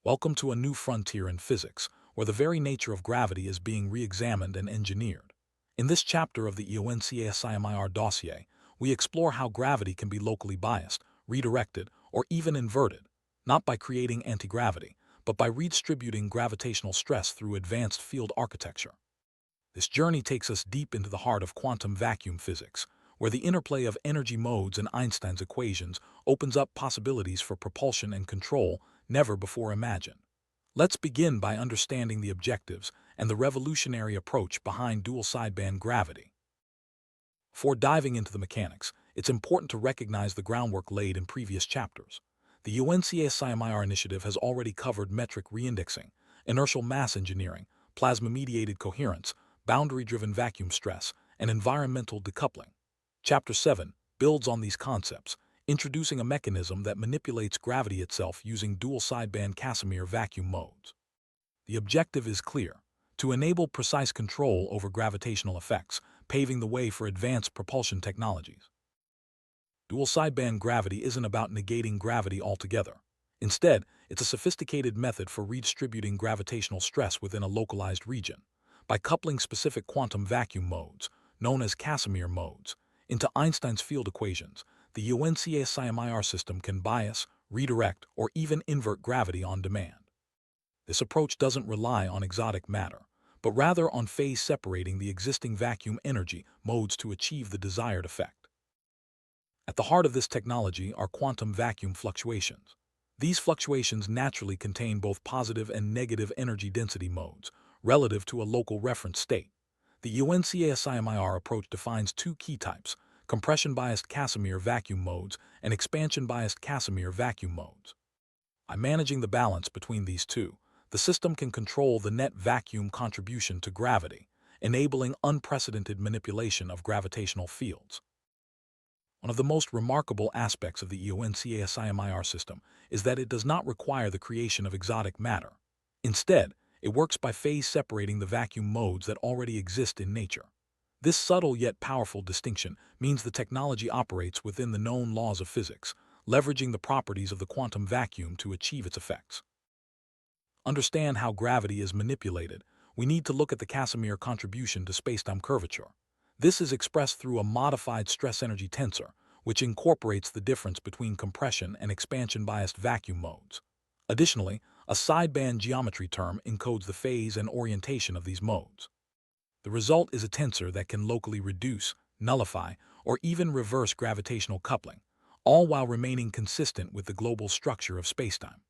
Welcome to a new frontier in physics, where the very nature of gravity is being re-examined and engineered. In this chapter of the AEON-CASIMIR Dossier, we explore how gravity can be locally biased, redirected, or even inverted, not by creating anti-gravity, but by redistributing gravitational stress through advanced field architecture. This journey takes us deep into the heart of quantum vacuum physics, where the interplay of energy modes and Einstein's equations opens up possibilities for propulsion and control never before imagined. Let's begin by understanding the objectives and the revolutionary approach behind dual-sideband gravity. Before diving into the mechanics, it's important to recognize the groundwork laid in previous chapters. The AEON-CASIMIR initiative has already covered metric reindexing, inertial mass engineering, plasma-mediated coherence, boundary-driven vacuum stress, and environmental decoupling. Chapter 7 builds on these concepts, introducing a mechanism that manipulates gravity itself using dual-sideband Casimir vacuum modes. The objective is clear: to enable precise control over gravitational effects, paving the way for advanced propulsion technologies. Dual-sideband gravity isn't about negating gravity altogether. Instead, it's a sophisticated method for redistributing gravitational stress within a localized region. By coupling specific quantum vacuum modes, known as Casimir modes, into Einstein's field equations, the AEON-CASIMIR system can bias, redirect, or even invert gravity on demand. This approach doesn't rely on exotic matter, but rather on phase separating the existing vacuum energy modes to achieve the desired effect. At the heart of this technology are quantum vacuum fluctuations. These fluctuations naturally contain both positive and negative energy density modes, relative to a local reference state. The AEON-CASIMIR approach defines two key types: compression-biased Casimir vacuum modes and expansion-biased Casimir vacuum modes. By managing the balance between these two, the system can control the net vacuum contribution to gravity, enabling unprecedented manipulation of gravitational fields. One of the most remarkable aspects of the AEON-CASIMIR system is that it does not require the creation of exotic matter. Instead, it works by phase separating the vacuum modes that already exist in nature. This subtle yet powerful distinction means the technology operates within the known laws of physics, leveraging the properties of the quantum vacuum to achieve its effects. Understand how gravity is manipulated, we need to look at the Casimir contribution to spacetime curvature. This is expressed through a modified stress-energy tensor, which incorporates the difference between compression and expansion-biased vacuum modes. Additionally, a sideband geometry term encodes the phase and orientation of these modes. The result is a tensor that can locally reduce, nullify, or even reverse gravitational coupling, all while remaining consistent with the global structure of spacetime.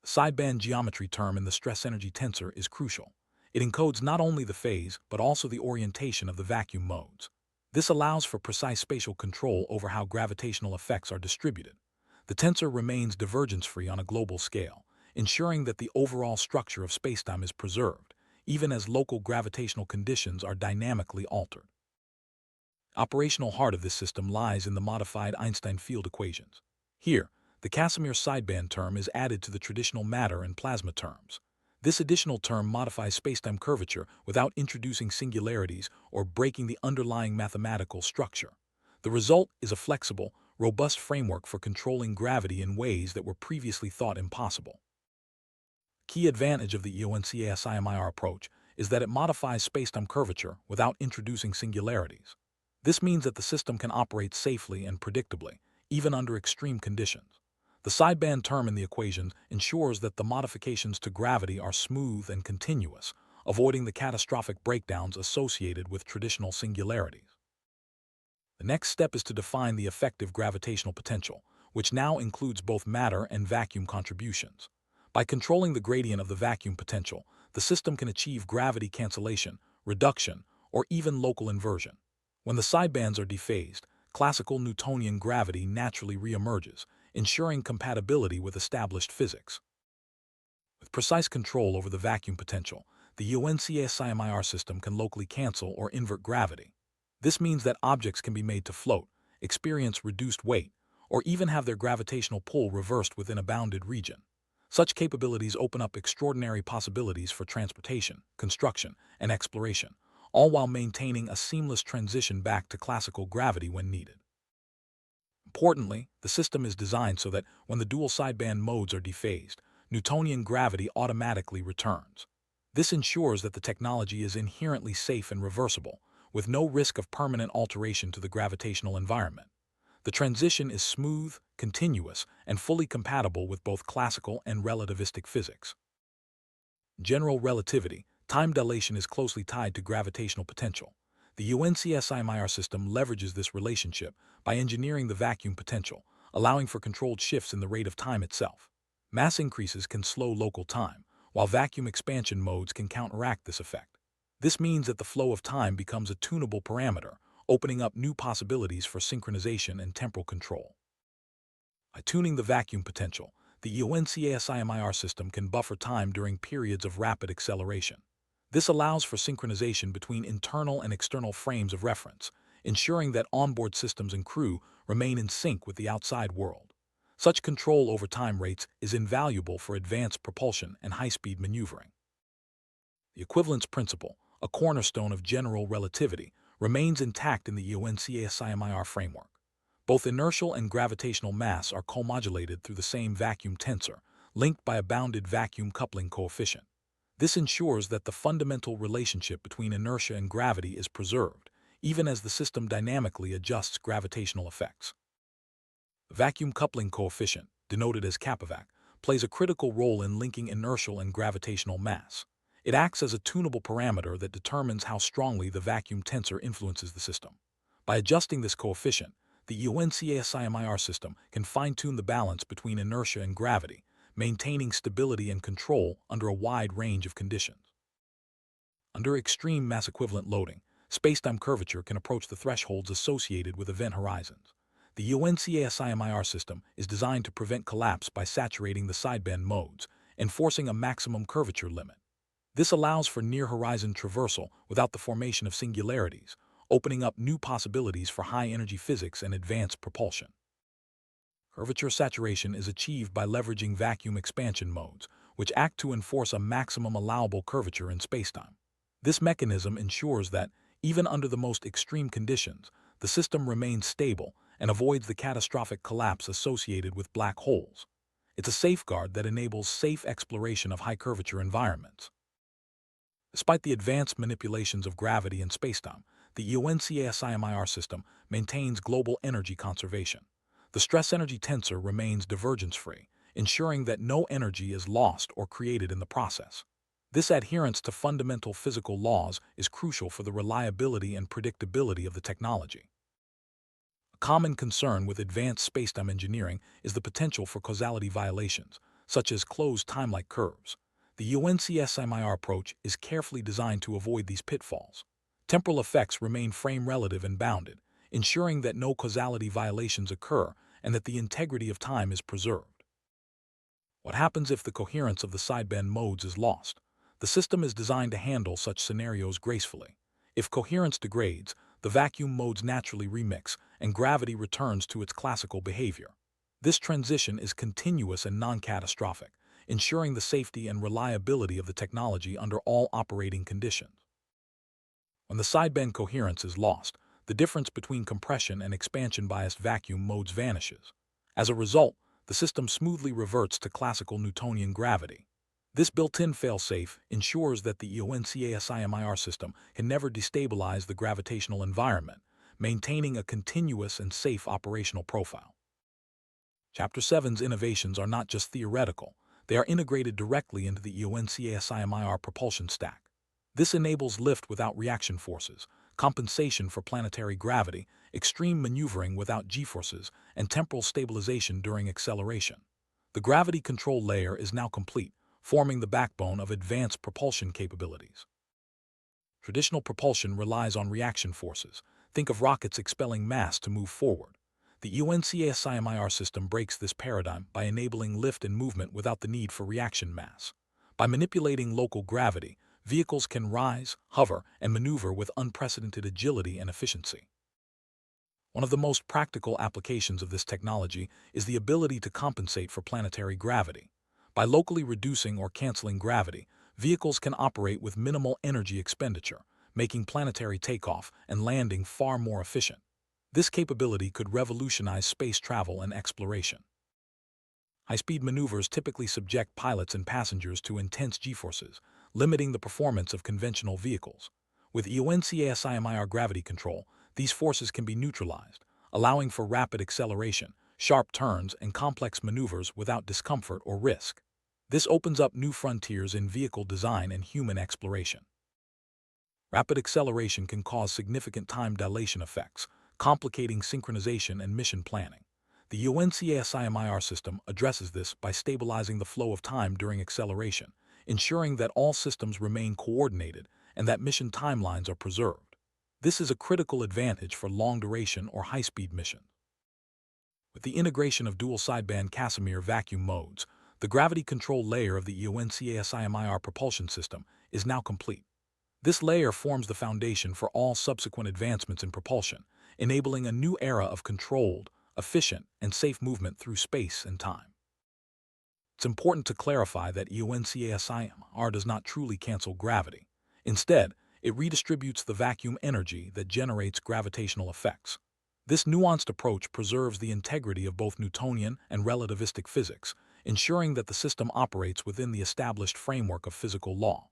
The sideband geometry term in the stress-energy tensor is crucial. It encodes not only the phase, but also the orientation of the vacuum modes. This allows for precise spatial control over how gravitational effects are distributed. The tensor remains divergence-free on a global scale, ensuring that the overall structure of spacetime is preserved, even as local gravitational conditions are dynamically altered. The operational heart of this system lies in the modified Einstein field equations. Here, the Casimir sideband term is added to the traditional matter and plasma terms. This additional term modifies spacetime curvature without introducing singularities or breaking the underlying mathematical structure. The result is a flexible, robust framework for controlling gravity in ways that were previously thought impossible. Key advantage of the AEON-CASIMIR approach is that it modifies spacetime curvature without introducing singularities. This means that the system can operate safely and predictably, even under extreme conditions. The sideband term in the equation ensures that the modifications to gravity are smooth and continuous, avoiding the catastrophic breakdowns associated with traditional singularities. The next step is to define the effective gravitational potential, which now includes both matter and vacuum contributions. By controlling the gradient of the vacuum potential, the system can achieve gravity cancellation, reduction, or even local inversion. When the sidebands are dephased, classical Newtonian gravity naturally reemerges, ensuring compatibility with established physics. With precise control over the vacuum potential, the AEON-CASIMIR system can locally cancel or invert gravity. This means that objects can be made to float, experience reduced weight, or even have their gravitational pull reversed within a bounded region. Such capabilities open up extraordinary possibilities for transportation, construction, and exploration, all while maintaining a seamless transition back to classical gravity when needed. Importantly, the system is designed so that when the dual sideband modes are dephased, Newtonian gravity automatically returns. This ensures that the technology is inherently safe and reversible, with no risk of permanent alteration to the gravitational environment. The transition is smooth, continuous, and fully compatible with both classical and relativistic physics. General relativity, time dilation is closely tied to gravitational potential. The AEON-CASIMIR system leverages this relationship by engineering the vacuum potential, allowing for controlled shifts in the rate of time itself. Mass increases can slow local time, while vacuum expansion modes can counteract this effect. This means that the flow of time becomes a tunable parameter, opening up new possibilities for synchronization and temporal control. By tuning the vacuum potential, the AEON-CASIMIR system can buffer time during periods of rapid acceleration. This allows for synchronization between internal and external frames of reference, ensuring that onboard systems and crew remain in sync with the outside world. Such control over time rates is invaluable for advanced propulsion and high-speed maneuvering. The equivalence principle, a cornerstone of general relativity, remains intact in the AEON-CASIMIR framework. Both inertial and gravitational mass are co-modulated through the same vacuum tensor, linked by a bounded vacuum coupling coefficient. This ensures that the fundamental relationship between inertia and gravity is preserved, even as the system dynamically adjusts gravitational effects. The vacuum coupling coefficient, denoted as κᵥₐ, plays a critical role in linking inertial and gravitational mass. It acts as a tunable parameter that determines how strongly the vacuum tensor influences the system. By adjusting this coefficient, the AEON-CASIMIR system can fine-tune the balance between inertia and gravity, maintaining stability and control under a wide range of conditions. Under extreme mass-equivalent loading, spacetime curvature can approach the thresholds associated with event horizons. The AEON-CASIMIR system is designed to prevent collapse by saturating the sideband modes, enforcing a maximum curvature limit. This allows for near-horizon traversal without the formation of singularities, opening up new possibilities for high-energy physics and advanced propulsion. Curvature saturation is achieved by leveraging vacuum expansion modes, which act to enforce a maximum allowable curvature in spacetime. This mechanism ensures that, even under the most extreme conditions, the system remains stable and avoids the catastrophic collapse associated with black holes. It's a safeguard that enables safe exploration of high-curvature environments. Despite the advanced manipulations of gravity and spacetime, the AEON-CASIMIR system maintains global energy conservation. The stress-energy tensor remains divergence-free, ensuring that no energy is lost or created in the process. This adherence to fundamental physical laws is crucial for the reliability and predictability of the technology. A common concern with advanced spacetime engineering is the potential for causality violations, such as closed time-like curves. The AEON-CASIMIR approach is carefully designed to avoid these pitfalls. Temporal effects remain frame-relative and bounded, ensuring that no causality violations occur and that the integrity of time is preserved. What happens if the coherence of the sideband modes is lost? The system is designed to handle such scenarios gracefully. If coherence degrades, the vacuum modes naturally remix and gravity returns to its classical behavior. This transition is continuous and non-catastrophic, ensuring the safety and reliability of the technology under all operating conditions. When the sideband coherence is lost, the difference between compression and expansion-biased vacuum modes vanishes. As a result, the system smoothly reverts to classical Newtonian gravity. This built-in fail-safe ensures that the AEON-CASIMIR system can never destabilize the gravitational environment, maintaining a continuous and safe operational profile. Chapter 7's innovations are not just theoretical, they are integrated directly into the AEON-CASIMIR propulsion stack. This enables lift without reaction forces, compensation for planetary gravity, extreme maneuvering without g-forces, and temporal stabilization during acceleration. The gravity control layer is now complete, forming the backbone of advanced propulsion capabilities. Traditional propulsion relies on reaction forces. Think of rockets expelling mass to move forward. The AEON-CASIMIR system breaks this paradigm by enabling lift and movement without the need for reaction mass. By manipulating local gravity, vehicles can rise, hover, and maneuver with unprecedented agility and efficiency. One of the most practical applications of this technology is the ability to compensate for planetary gravity. By locally reducing or canceling gravity, vehicles can operate with minimal energy expenditure, making planetary takeoff and landing far more efficient. This capability could revolutionize space travel and exploration. High-speed maneuvers typically subject pilots and passengers to intense g-forces, limiting the performance of conventional vehicles. With AEON-CASIMIR gravity control, these forces can be neutralized, allowing for rapid acceleration, sharp turns, and complex maneuvers without discomfort or risk. This opens up new frontiers in vehicle design and human exploration. Rapid acceleration can cause significant time dilation effects, complicating synchronization and mission planning. The AEON-CASIMIR system addresses this by stabilizing the flow of time during acceleration, ensuring that all systems remain coordinated and that mission timelines are preserved. This is a critical advantage for long-duration or high-speed missions. With the integration of dual-sideband CASIMIR vacuum modes, the gravity control layer of the AEON-CASIMIR propulsion system is now complete. This layer forms the foundation for all subsequent advancements in propulsion, enabling a new era of controlled, efficient, and safe movement through space and time. It's important to clarify that AEON-CASIMIR does not truly cancel gravity. Instead, it redistributes the vacuum energy that generates gravitational effects. This nuanced approach preserves the integrity of both Newtonian and relativistic physics, ensuring that the system operates within the established framework of physical law.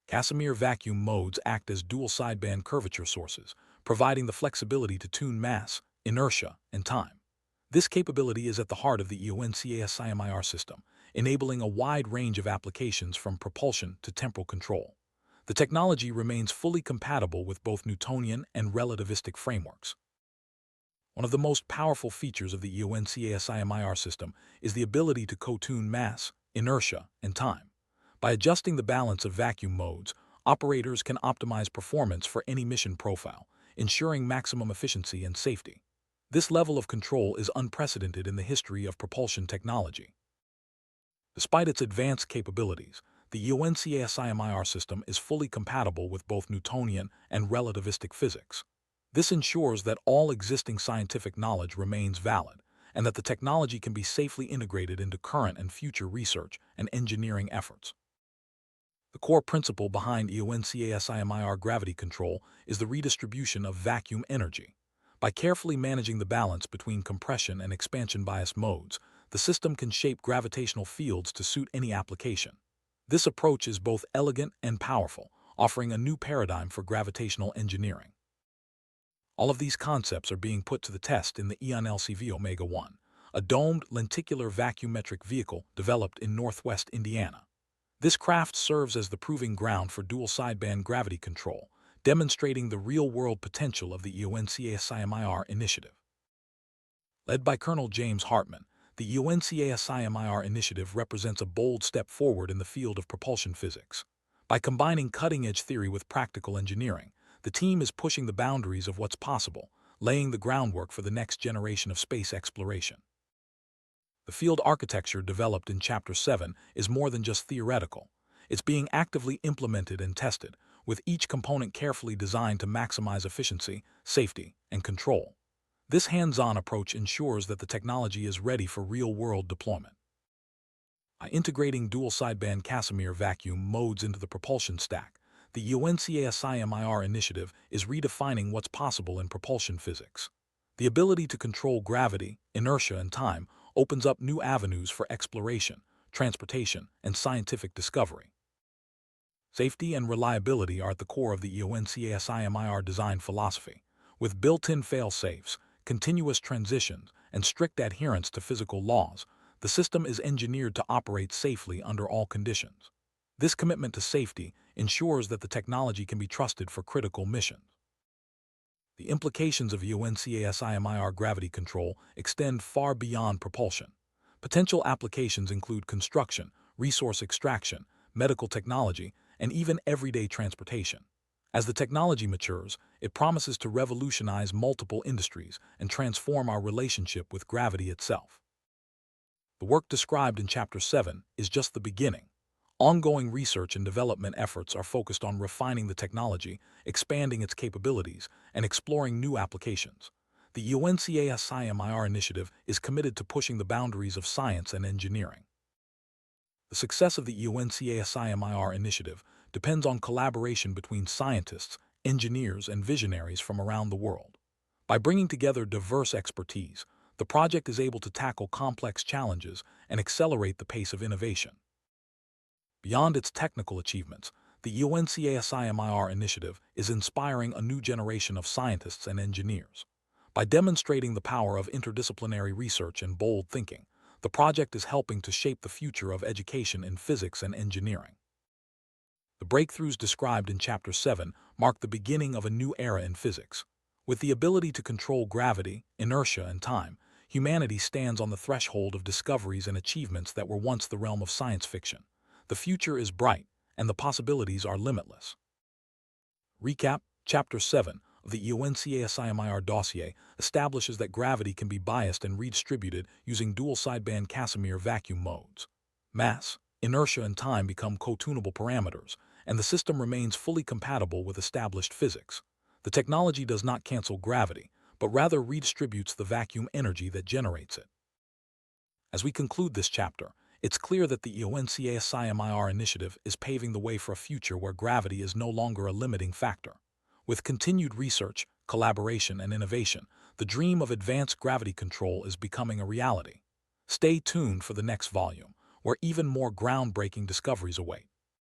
CASIMIR vacuum modes act as dual-sideband curvature sources, providing the flexibility to tune mass, inertia, and time. This capability is at the heart of the AEON-CASIMIR system, enabling a wide range of applications from propulsion to temporal control. The technology remains fully compatible with both Newtonian and relativistic frameworks. One of the most powerful features of the AEON-CASIMIR system is the ability to co-tune mass, inertia, and time. By adjusting the balance of vacuum modes, operators can optimize performance for any mission profile, ensuring maximum efficiency and safety. This level of control is unprecedented in the history of propulsion technology. Despite its advanced capabilities, the AEON-CASIMIR system is fully compatible with both Newtonian and relativistic physics. This ensures that all existing scientific knowledge remains valid, and that the technology can be safely integrated into current and future research and engineering efforts. The core principle behind AEON-CASIMIR gravity control is the redistribution of vacuum energy. By carefully managing the balance between compression and expansion bias modes, the system can shape gravitational fields to suit any application. This approach is both elegant and powerful, offering a new paradigm for gravitational engineering. All of these concepts are being put to the test in the AEON LCV Omega-1, a domed lenticular vacuumetric vehicle developed in northwest Indiana. This craft serves as the proving ground for dual-sideband gravity control, demonstrating the real-world potential of the AEON-CASIMIR initiative. Led by Colonel James Hartman, the AEON-CASIMIR initiative represents a bold step forward in the field of propulsion physics. By combining cutting-edge theory with practical engineering, the team is pushing the boundaries of what's possible, laying the groundwork for the next generation of space exploration. The field architecture developed in Chapter 7 is more than just theoretical. It's being actively implemented and tested, with each component carefully designed to maximize efficiency, safety, and control. This hands-on approach ensures that the technology is ready for real-world deployment. By integrating dual-sideband CASIMIR vacuum modes into the propulsion stack, the AEON-CASIMIR initiative is redefining what's possible in propulsion physics. The ability to control gravity, inertia, and time opens up new avenues for exploration, transportation, and scientific discovery. Safety and reliability are at the core of the AEON-CASIMIR design philosophy. With built-in fail-safes, continuous transitions, and strict adherence to physical laws, the system is engineered to operate safely under all conditions. This commitment to safety ensures that the technology can be trusted for critical missions. The implications of AEON-CASIMIR gravity control extend far beyond propulsion. Potential applications include construction, resource extraction, medical technology, and even everyday transportation. As the technology matures, it promises to revolutionize multiple industries and transform our relationship with gravity itself. The work described in Chapter 7 is just the beginning. Ongoing research and development efforts are focused on refining the technology, expanding its capabilities, and exploring new applications. The AEON-CASIMIR initiative is committed to pushing the boundaries of science and engineering. The success of the AEON-CASIMIR initiative depends on collaboration between scientists, engineers, and visionaries from around the world. By bringing together diverse expertise, the project is able to tackle complex challenges and accelerate the pace of innovation. Beyond its technical achievements, the AEON-CASIMIR initiative is inspiring a new generation of scientists and engineers. By demonstrating the power of interdisciplinary research and bold thinking, the project is helping to shape the future of education in physics and engineering. The breakthroughs described in Chapter 7 mark the beginning of a new era in physics. With the ability to control gravity, inertia, and time, humanity stands on the threshold of discoveries and achievements that were once the realm of science fiction. The future is bright, and the possibilities are limitless. Recap: Chapter 7 of the AEON-CASIMIR Dossier establishes that gravity can be biased and redistributed using dual-sideband Casimir vacuum modes. Mass, inertia, and time become co-tunable parameters, and the system remains fully compatible with established physics. The technology does not cancel gravity, but rather redistributes the vacuum energy that generates it. As we conclude this chapter, it's clear that the AEON-CASIMIR initiative is paving the way for a future where gravity is no longer a limiting factor. With continued research, collaboration, and innovation, the dream of advanced gravity control is becoming a reality. Stay tuned for the next volume, where even more groundbreaking discoveries await.